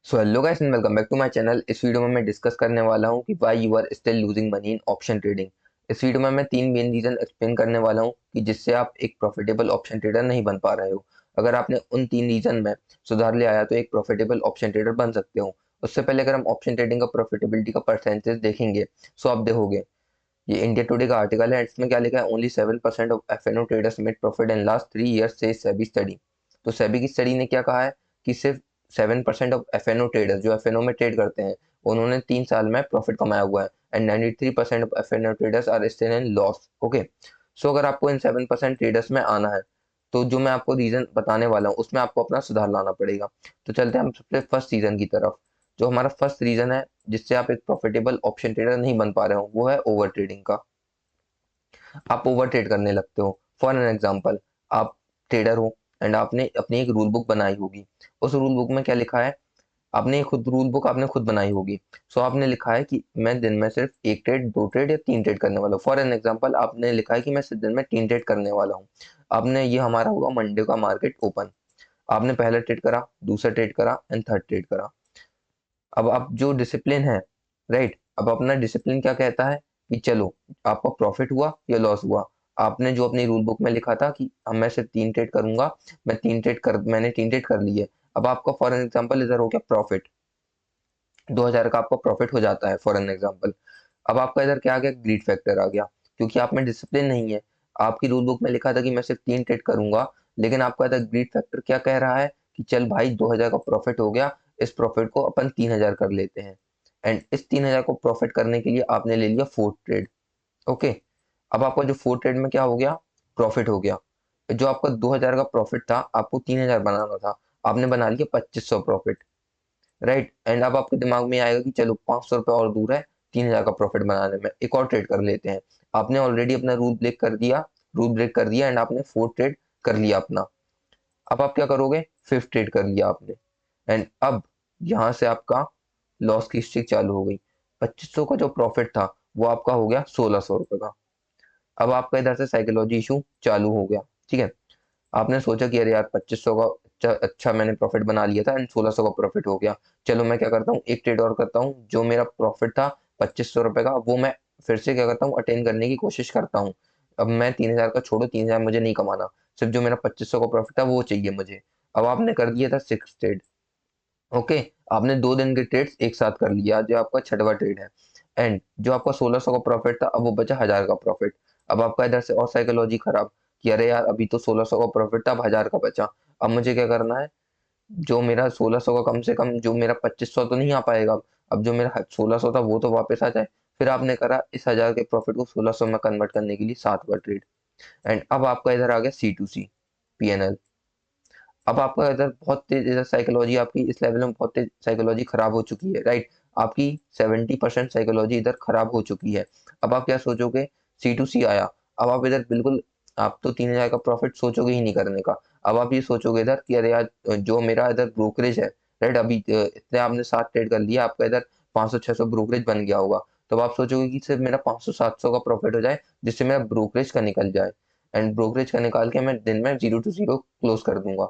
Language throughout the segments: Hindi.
So hello guys and welcome back to my channel. इस वीडियो में मैं डिस्कस करने वाला हूं कि why you are still losing money in option trading. इस वीडियो में मैं तीन मेन रीजन एक्सप्लेन करने वाला हूं कि जिससे आप एक प्रॉफिटेबल ऑप्शन ट्रेडर नहीं बन पा रहे हो। अगर आपने उन तीन रीजन में सुधार ले आया तो एक प्रॉफिटेबल ऑप्शन ट्रेडर बन सकते हो। उससे पहले अगर हम ऑप्शन ट्रेडिंग का प्रॉफिटेबिलिटी का परसेंटेज देखेंगे सो आप देखोगे ये इंडिया टुडे का आर्टिकल है। इसमें क्या लिखा है, only 7% of FNO traders made profit in last 3 years से सेबी स्टडी। तो सेबी की स्टडी ने क्या कहा है कि सिर्फ 7% ऑफ एफएनओ ट्रेडर्स जो एफएनओ में ट्रेड करते हैं उन्होंने 3 साल में प्रॉफिट कमाया हुआ है and 93% of FNO traders are still in loss. Okay, so अगर आपको इन 7% ट्रेडर्स में आना है तो जो मैं आपको रीजन बताने वाला हूँ उसमें आपको अपना सुधार लाना पड़ेगा। तो चलते हैं हम सबसे फर्स्ट रीजन की तरफ। जो हमारा फर्स्ट रीजन है जिससे आप एक प्रॉफिटेबल ऑप्शन ट्रेडर नहीं बन पा रहे हो वो है ओवर ट्रेडिंग का। आप ओवर ट्रेड करने लगते हो। फॉर एन एग्जाम्पल, आप ट्रेडर हो एंड आपने अपनी एक रूल बुक बनाई होगी। उस रूल बुक में क्या लिखा है, आपने खुद रूल बुक आपने खुद बनाई होगी। सो आपने लिखा है कि मैं दिन में सिर्फ एक ट्रेड, दो ट्रेड या तीन ट्रेड करने वाला हूँ। फॉर एन एग्जाम्पल, आपने लिखा है कि मैं सिर्फ दिन में तीन ट्रेड करने वाला हूँ। आपने ये हमारा हुआ मंडे का मार्केट ओपन। आपने पहला ट्रेड करा, दूसरा ट्रेड करा एंड थर्ड ट्रेड करा। अब आप जो डिसिप्लिन है, राइट, अब अपना डिसिप्लिन क्या कहता है कि चलो आपका प्रॉफिट हुआ या लॉस हुआ, आपने जो अपनी रूल बुक में लिखा था कि अब मैं सिर्फ तीन ट्रेड करूंगा, मैंने तीन ट्रेड कर लिए। अब आपका फॉर एग्जांपल इधर हो गया प्रॉफिट, 2000 का आपका प्रॉफिट हो जाता है फॉर एन एग्जांपल। अब आपका इधर क्या आ गया, ग्रीड फैक्टर आ गया, क्योंकि आप में डिसिप्लिन नहीं है। आपकी रूल बुक में लिखा था कि मैं सिर्फ तीन ट्रेड करूंगा, लेकिन आपका इधर ग्रीड फैक्टर क्या कह रहा है कि चल भाई 2000 का प्रॉफिट हो गया, इस प्रॉफिट को अपन 3000 कर लेते हैं। एंड इस 3000 को प्रॉफिट करने के लिए आपने ले लिया फोर्थ ट्रेड। ओके, अब आपका जो फोर्थ ट्रेड में क्या हो गया, प्रॉफिट हो गया। जो आपका 2000 का प्रॉफिट था आपको 3000 बनाना था, आपने बना लिया 2500 प्रॉफिट, राइट। एंड अब आपके दिमाग में आएगा कि चलो 500 रुपये और दूर है 3000 का प्रॉफिट बनाने में, एक और ट्रेड कर लेते हैं। आपने ऑलरेडी अपना रूल ब्रेक कर दिया एंड आपने फोर्थ ट्रेड कर लिया अपना। अब आप क्या करोगे, फिफ्थ ट्रेड कर लिया आपने एंड अब यहाँ से आपका लॉस की स्ट्रीक चालू हो गई। 2500 का जो प्रॉफिट था वो आपका हो गया 1600 रुपये का। अब आपका इधर से साइकोलॉजी इशू चालू हो गया, ठीक है। आपने सोचा कि अरे यार 2500 का अच्छा मैंने प्रॉफिट बना लिया था एंड 1600 का प्रॉफिट हो गया। चलो मैं क्या करता हूँ, एक ट्रेड और करता हूँ, जो मेरा प्रॉफिट था 2500 रुपये का वो मैं फिर से क्या करता हूँ, अटेन करने की कोशिश करता हूँ। अब मैं 3000 का छोड़ो, 3000 मुझे नहीं कमाना, सिर्फ जो मेरा 2500 का प्रॉफिट था वो चाहिए मुझे। अब आपने कर दिया था सिक्स ट्रेड। ओके, आपने 2 दिन के ट्रेड्स एक साथ कर लिया, जो आपका छठवा ट्रेड है। एंड जो आपका 1600 का प्रॉफिट था अब वो बचा 1000 का प्रॉफिट। अब आपका इधर से और साइकोलॉजी खराब कि अरे यार अभी तो 1600 का प्रॉफिट था, अब 1000 का बचा। अब मुझे क्या करना है, जो मेरा 1600 का कम से कम जो मेरा 2500 तो नहीं आ पाएगा, अब जो मेरा 1600 था वो तो वापस आ जाए। फिर आपने करा इस 1000 के प्रॉफिट को 1600 में कन्वर्ट करने के लिए सातवां ट्रेड। एंड अब आपका इधर आ गया C2C, PNL। अब आपका इधर बहुत तेज इधर साइकोलॉजी आपकी इस लेवल में बहुत तेज साइकोलॉजी खराब हो चुकी है, राइट। आपकी 70% साइकोलॉजी इधर खराब हो चुकी है। अब आप क्या सोचोगे, C2C आया, अब आप इधर बिल्कुल, आप तो 3000 का प्रॉफिट सोचोगे ही नहीं करने का। अब आप ये सोचोगे इधर कि अरे यार जो मेरा इधर ब्रोकरेज है, राइट, अभी इतने आपने सात ट्रेड कर लिया, आपका इधर 500-600 ब्रोकरेज बन गया होगा। तो आप सोचोगे कि सिर्फ मेरा 500-700 का प्रॉफिट हो जाए जिससे मेरा ब्रोकरेज का निकल जाए, एंड ब्रोकरेज का निकाल के मैं दिन में 0 to 0 क्लोज कर दूंगा।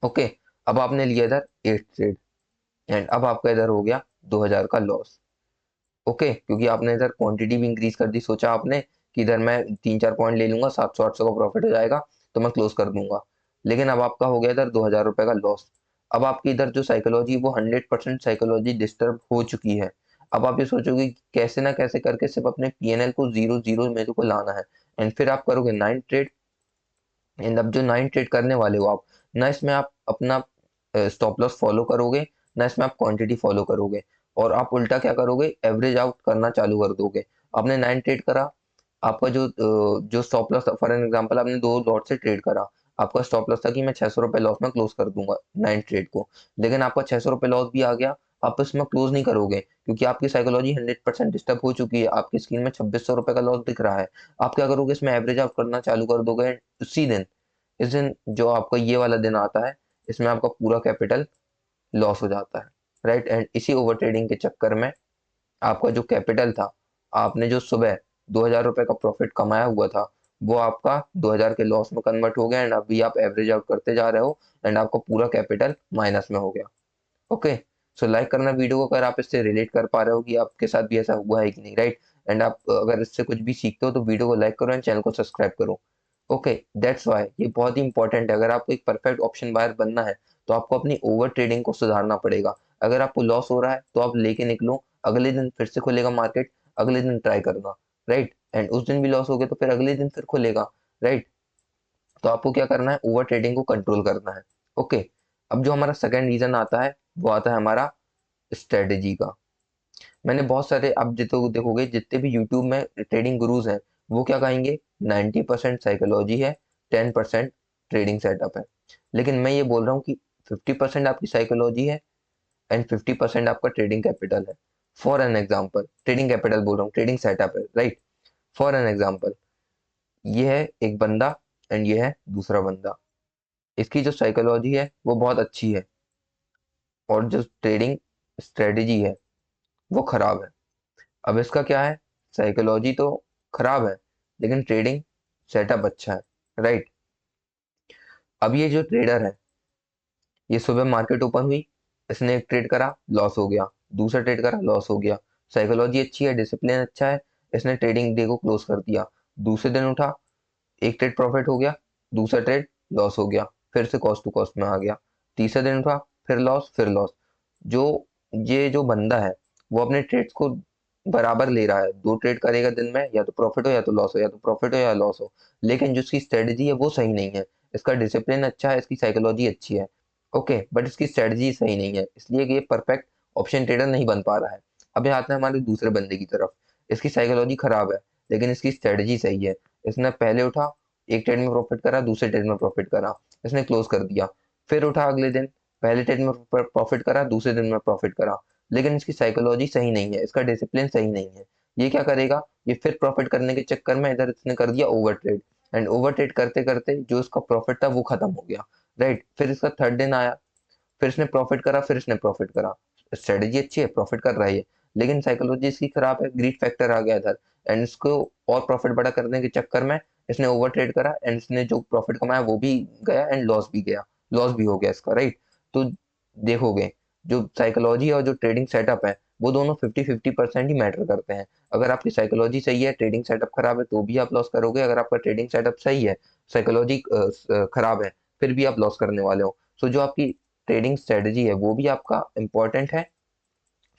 ओके, अब आपने लिया इधर एट ट्रेड एंड अब आपका इधर हो गया 2000 का लॉस। ओके, क्योंकि आपने इधर क्वांटिटी भी इंक्रीज कर दी, सोचा आपने कि इधर मैं 3-4 पॉइंट ले लूंगा, 700-800 का प्रॉफिट हो जाएगा तो मैं क्लोज कर दूंगा। लेकिन अब आपका हो गया इधर 2000 रुपये का लॉस। अब आपकी इधर जो साइकोलॉजी वो 100% साइकोलॉजी डिस्टर्ब हो चुकी है। अब आप ये सोचोगे कि कैसे ना कैसे करके सिर्फ अपने PNL को 0-0 मेरे को लाना है। एंड फिर आप करोगे 9 ट्रेड एंड अब जो 9 ट्रेड करने वाले हो आप, ना इसमें आप अपना स्टॉप लॉस फॉलो करोगे, ना इसमें आप क्वांटिटी फॉलो करोगे, और आप उल्टा क्या करोगे, एवरेज आउट करना चालू कर दोगे। आपने 9 ट्रेड करा, आपका जो स्टॉप लॉस था, फॉर एन एग्जांपल आपने दो लॉट से ट्रेड करा, आपका स्टॉप लॉस था कि मैं 600 रुपये लॉस में क्लोज कर दूंगा 9 ट्रेड को। लेकिन आपका 600 रुपये लॉस भी आ गया, आप इसमें क्लोज नहीं करोगे क्योंकि आपकी साइकोलॉजी 100% डिस्टर्ब हो चुकी है, आपकी स्क्रीन में 2600 रुपये का लॉस दिख रहा है। आप क्या करोगे, इसमें एवरेज आउट करना चालू कर दोगे। उसी दिन, इस दिन जो आपका ये वाला दिन आता है, इसमें आपका पूरा कैपिटल लॉस हो जाता है, राइट। एंड इसी ओवर ट्रेडिंग के चक्कर में आपका जो कैपिटल था, आपने जो सुबह 2000 रुपये का प्रॉफिट कमाया हुआ था वो आपका 2000 के लॉस में कन्वर्ट हो गया एंड अभी आप एवरेज आउट करते जा रहे हो एंड आपका पूरा कैपिटल माइनस में हो गया। ओके, सो लाइक करना वीडियो को अगर आप इससे रिलेट कर पा रहे हो कि आपके साथ भी ऐसा हुआ है कि नहीं, राइट। एंड आप अगर इससे कुछ भी सीखते हो तो वीडियो को लाइक करो एंड चैनल को सब्सक्राइब करो। ओके, दैट्स वाई ये बहुत ही इंपॉर्टेंट है। अगर आपको एक परफेक्ट ऑप्शन बायर बनना है तो आपको अपनी ओवर ट्रेडिंग को सुधारना पड़ेगा। अगर आपको लॉस हो रहा है तो आप लेके निकलो, अगले दिन फिर से खुलेगा मार्केट, अगले दिन ट्राई करना, राइट। एंड उस दिन भी लॉस हो गया तो फिर अगले दिन फिर खुलेगा, राइट। तो आपको क्या करना है, ओवर ट्रेडिंग को कंट्रोल करना है। ओके, अब जो हमारा सेकंड रीजन आता है वो आता है हमारा स्ट्रेटेजी का। मैंने बहुत सारे, आप जितने देखोगे जितने भी यूट्यूब में ट्रेडिंग गुरुज हैं वो क्या कहेंगे, 90% साइकोलॉजी है, 10% ट्रेडिंग सेटअप है। लेकिन मैं ये बोल रहा हूँ कि 50% आपकी साइकोलॉजी है एंड 50% आपका ट्रेडिंग कैपिटल है। For an example, trading capital बोल रहा हूँ, ट्रेडिंग सेटअप है, राइट। फॉर एन एग्जाम्पल, ये है एक बंदा एंड ये है दूसरा बंदा। इसकी जो साइकोलॉजी है वो बहुत अच्छी है और जो ट्रेडिंग स्ट्रेटेजी है वो खराब है। अब इसका क्या है, साइकोलॉजी तो खराब है लेकिन ट्रेडिंग सेटअप अच्छा है, राइट। अब ये जो ट्रेडर है, ये सुबह मार्केट ओपन हुई, इसने एक ट्रेड करा, लॉस हो गया, दूसरा ट्रेड करा, लॉस हो गया। साइकोलॉजी अच्छी है, डिसिप्लिन अच्छा है, इसने ट्रेडिंग डे को क्लोज कर दिया। दूसरे दिन उठा, एक ट्रेड प्रॉफिट हो गया, दूसरा ट्रेड लॉस हो गया, फिर से कॉस्ट टू कॉस्ट में आ गया। तीसरा दिन उठा, फिर लॉस, फिर लॉस। जो ये जो बंदा है वो अपने ट्रेड्स को बराबर ले रहा है, दो ट्रेड करेगा दिन में, या तो प्रॉफिट हो या तो लॉस हो, या तो प्रॉफिट हो या लॉस हो। लेकिन जो इसकी स्ट्रेटजी है वो सही नहीं है। इसका डिसिप्लिन अच्छा है, इसकी साइकोलॉजी अच्छी है, ओके, बट इसकी स्ट्रेटजी सही नहीं है, इसलिए ये परफेक्ट ऑप्शन ट्रेडर नहीं बन पा रहा है। अब यहाँ आते हैं हमारे दूसरे बंदे की तरफ। इसकी साइकोलॉजी खराब है लेकिन इसकी स्ट्रेटजी सही है। इसने पहले उठा, एक ट्रेड में प्रॉफिट करा, दूसरे ट्रेड में प्रॉफिट करा, इसने क्लोज कर दिया। फिर उठा अगले दिन, पहले ट्रेड में प्रॉफिट करा, दूसरे दिन में प्रॉफिट करा। लेकिन इसकी साइकोलॉजी सही नहीं है, इसका डिसिप्लिन सही नहीं है। ये क्या करेगा, ये फिर प्रॉफिट करने के चक्कर में इधर इसने कर दिया over trade. And over trade करते करते जो इसका प्रॉफिट था वो खत्म हो गया, राइट। फिर इसका थर्ड दिन आया, फिर इसने प्रॉफिट करा, फिर इसने प्रॉफिट करा। स्ट्रेटेजी अच्छी है, प्रॉफिट कर रहा है, लेकिन साइकोलॉजी इसकी खराब है, ग्रीड फैक्टर आ गया इधर। एंड इसको और प्रॉफिट बड़ा करने के चक्कर में इसने ओवर ट्रेड करा एंड इसने जो प्रॉफिट कमाया वो भी गया एंड लॉस भी गया, लॉस भी हो गया इसका, राइट। तो देखोगे, जो साइकोलॉजी और जो ट्रेडिंग सेटअप है वो दोनों 50-50% ही मैटर करते हैं। अगर आपकी साइकोलॉजी सही है, ट्रेडिंग सेटअप खराब है, तो भी आप लॉस करोगे। अगर आपका ट्रेडिंग सेटअप सही है, साइकोलॉजी खराब है, फिर भी आप लॉस करने वाले हो। सो जो आपकी ट्रेडिंग स्ट्रेटजी है वो भी आपका इंपॉर्टेंट है,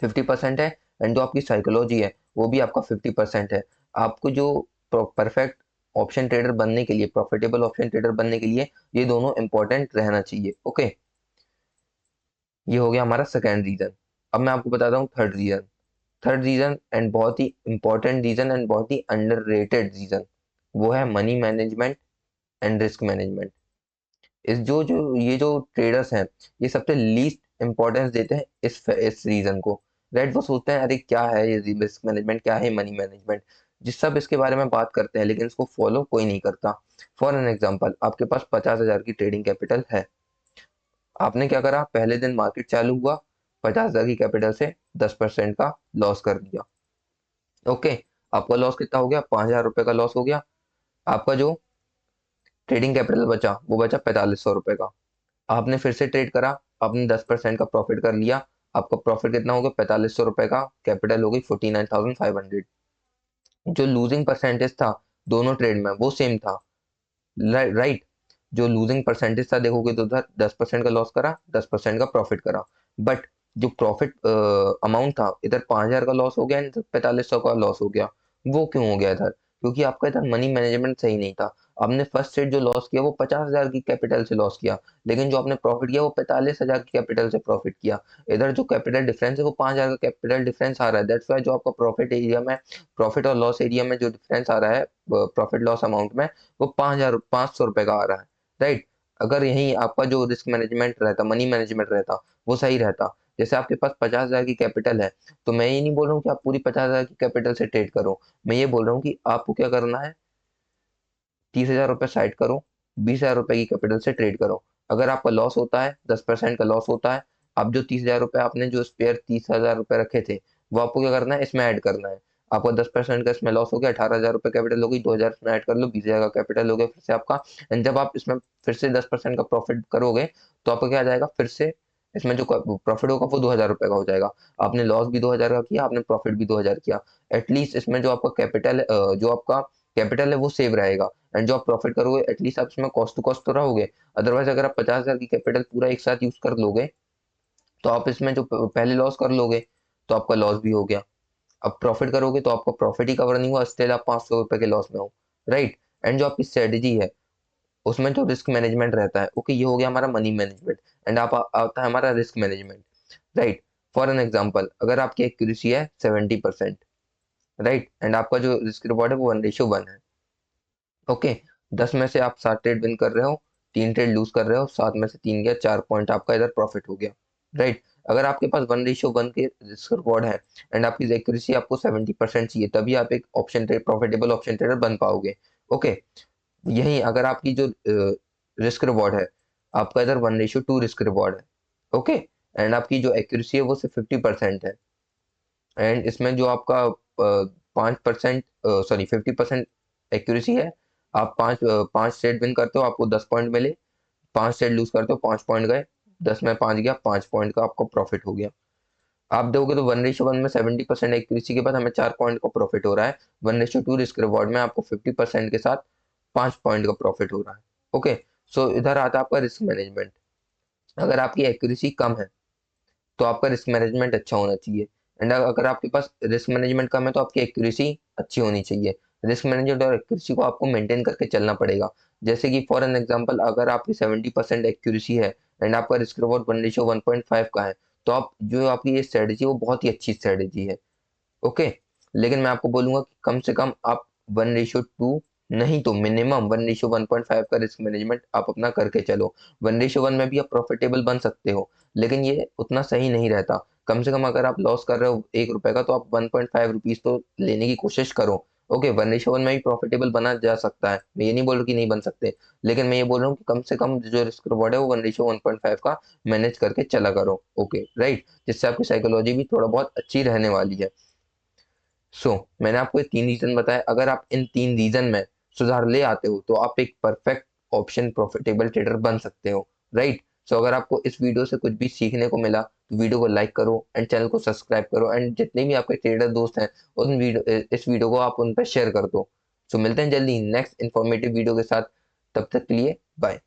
50% है। एंड जो आपकी साइकोलॉजी है वो भी आपका 50% है। आपको जो परफेक्ट ऑप्शन ट्रेडर बनने के लिए, प्रॉफिटेबल ऑप्शन ट्रेडर बनने के लिए ये दोनों इंपॉर्टेंट रहना चाहिए, ओके। ये हो गया हमारा सेकेंड रीजन। अब मैं आपको बताता हूँ third reason. Third reason and बहुत ही इंपॉर्टेंट रीजन एंड बहुत ही अंडररेटेड रीजन, वो है money management and risk management. इस जो जो ये जो ट्रेडर्स हैं ये सबसे लीस्ट इंपॉर्टेंस देते हैं इस रीजन को, राइट। वो सोचते हैं अरे क्या है ये रिस्क मैनेजमेंट, क्या है मनी मैनेजमेंट, जिस सब इसके बारे में बात करते हैं लेकिन इसको फॉलो कोई नहीं करता। फॉर एन एग्जाम्पल, आपके पास 50,000 की ट्रेडिंग कैपिटल है। आपने क्या करा, पहले दिन मार्केट चालू हुआ, 50,000 की कैपिटल से 10% का लॉस कर दिया, ओके। आपका लॉस कितना हो गया, 5,000 रुपये का लॉस हो गया। आपका जो ट्रेडिंग कैपिटल बचा वो बचा 4,500 रुपये का। आपने फिर से ट्रेड करा, आपने 10% का प्रॉफिट कर लिया। आपका प्रॉफिट कितना हो गया, 4,500 रुपये का, कैपिटल हो गई 49,500। जो लूजिंग परसेंटेज था दोनों ट्रेड में वो सेम था, राइट। जो लूजिंग परसेंटेज था देखोगे तो उधर 10% का लॉस करा, 10% का प्रॉफिट करा। बट जो प्रॉफिट अमाउंट था इधर 5,000 का लॉस हो गया, इधर 4,500 का लॉस हो गया। वो क्यों हो गया इधर, क्योंकि आपका इधर मनी मैनेजमेंट सही नहीं था। आपने फर्स्ट सेट जो लॉस किया वो 50,000 की कैपिटल से लॉस किया, लेकिन जो आपने प्रॉफिट किया वो 45,000 की कैपिटल से प्रॉफिट किया। इधर जो कैपिटल डिफरेंस है वो 5,000 का कैपिटल डिफरेंस आ रहा है, दैट्स वाई जो आपका प्रॉफिट एरिया में, प्रॉफिट और लॉस एरिया में जो डिफरेंस आ रहा है प्रॉफिट लॉस अमाउंट में, वो 5,500 रुपये का आ रहा है, राइट। अगर यही आपका जो रिस्क मैनेजमेंट रहता, मनी मैनेजमेंट रहता, वो सही रहता, जैसे आपके पास 50,000 की कैपिटल है, तो मैं ये नहीं बोल रहा हूँ कि आप पूरी 50,000 की कैपिटल से ट्रेड करो। मैं ये बोल रहा हूँ कि आपको क्या करना है, 30,000 रुपये साइड करो, 20,000 रुपये की कैपिटल से ट्रेड करो। अगर आपका लॉस होता है, 10% का लॉस होता है, आप जो 30,000 रुपये आपने जो स्पेयर 30,000 रुपये रखे थे वो आपको क्या करना है, इसमें ऐड करना है। आपका 10% का इसमें लॉस हो गया, 18,000 रुपये कैपिटल हो गई, 2,000 इसमें ऐड कर लो, 20,000 का कैपिटल हो गया फिर से आपका। एंड जब आप इसमें फिर से 10% का प्रॉफिट करोगे तो आपका क्या आ जाएगा, फिर से इसमें जो प्रॉफिट होगा वो 2,000 रुपये का हो जाएगा। आपने लॉस भी 2,000 का किया, आपने प्रॉफिट भी 2,000 किया। एटलीस्ट इसमें जो आपका कैपिटल जो आपका कैपिटल है वो सेव रहेगा, एंड जो आप प्रॉफिट करोगे एटलीस्ट आप इसमें कॉस्ट टू कॉस्ट तो रहोगे। अदरवाइज अगर आप 50,000 की कैपिटल पूरा एक साथ यूज कर लोगे तो आप इसमें जो पहले लॉस कर लोगे तो आपका लॉस भी हो गया। अब प्रॉफिट करोगे तो आपका प्रॉफिट ही कवर नहीं हुआ, स्टिल आप 500 रुपए के लॉस में हो, राइट। एंड जो आपकी स्ट्रेटेजी है उसमें जो रिस्क मैनेजमेंट रहता है, ओके, ये हो गया हमारा मनी मैनेजमेंट। एंड आप आता है हमारा risk management, right. For an example, अगर आपकी एक्यूरेसी है 70%, राइट, एंड आपका जो रिस्क रिवॉर्ड है वो 1:1 है, ओके। 10 में से आप 7 ट्रेड विन कर रहे हो, 3 ट्रेड लूज कर रहे हो, 7 में से 3 गया, 4 पॉइंट आपका इधर प्रॉफिट हो गया, राइट। अगर आपके पास 1:1 के रिस्क रिवॉर्ड है एंड आपकी एक्यूरेसी आपको 70% चाहिए, तभी आप एक option trade profitable option trader बन पाओगे, ओके। यही अगर आपकी जो रिस्क रिवॉर्ड है, आपका इधर 1:2 रिस्क रिवॉर्ड है, ओके, एंड आपकी जो एक्यूरेसी है वो सिर्फ 50% है, एंड इसमें जो आपका 5%, सॉरी 50% एक्यूरेसी है, आप पाँच सेट विन करते हो आपको 10 पॉइंट मिले, 5 सेट लूज करते हो 5 पॉइंट गए, 10 में 5 गया, 5 पॉइंट का आपको प्रॉफिट हो गया। आप देखोगे तो 1:1 में 70% एक्यूरेसी के बाद हमें 4 पॉइंट का प्रॉफिट हो रहा है, 1:2 रिस्क रिवॉर्ड में आपको 50% के साथ 5 पॉइंट का प्रॉफिट हो रहा है, ओके। सो इधर आता है आपका रिस्क मैनेजमेंट। अगर आपकी एक्यूरेसी कम है तो आपका रिस्क मैनेजमेंट अच्छा होना चाहिए, एंड अगर आपके पास रिस्क मैनेजमेंट कम है तो आपकी एक्यूरेसी अच्छी होनी चाहिए। रिस्क मैनेजमेंट और एक्यूरेसी को आपको मेंटेन करके चलना पड़ेगा। जैसे कि फॉर एन एग्जांपल, अगर आपकी 70% एक्यूरेसी है एंड आपका रिस्क रिवॉर्ड 1:1.5 का है, तो आप जो आपकी ये स्ट्रेटेजी वो बहुत ही अच्छी स्ट्रेटेजी है, ओके। लेकिन मैं आपको बोलूंगा कि कम से कम आप 1:2, नहीं तो मिनिमम 1:1.5 का रिस्क मैनेजमेंट आप अपना करके चलो। 1:1 में भी आप प्रॉफिटेबल बन सकते हो, लेकिन ये उतना सही नहीं रहता। कम से कम अगर आप लॉस कर रहे हो 1 रुपए का, तो आप 1.5 रुपीज तो लेने की कोशिश करो, ओके। 1:1 में भी प्रॉफिटेबल बना जा सकता है, मैं ये नहीं बोल रहा कि नहीं बन सकते, लेकिन मैं ये बोल रहा हूँ कि कम से कम जो रिस्क रिवॉर्ड है वो 1:1.5 का मैनेज करके चला करो, ओके, राइट, जिससे आपकी साइकोलॉजी भी थोड़ा बहुत अच्छी रहने वाली है। मैंने आपको ये 3 रीजन बताए, अगर आप इन 3 रीजन में सुधार ले आते हो तो आप एक परफेक्ट ऑप्शन प्रॉफिटेबल ट्रेडर बन सकते हो, राइट। अगर आपको इस वीडियो से कुछ भी सीखने को मिला तो वीडियो को लाइक करो एंड चैनल को सब्सक्राइब करो, एंड जितने भी आपके ट्रेडर दोस्त हैं इस वीडियो को आप उन पर शेयर कर दो। मिलते हैं जल्दी नेक्स्ट इंफॉर्मेटिव वीडियो के साथ, तब तक के लिए बाय।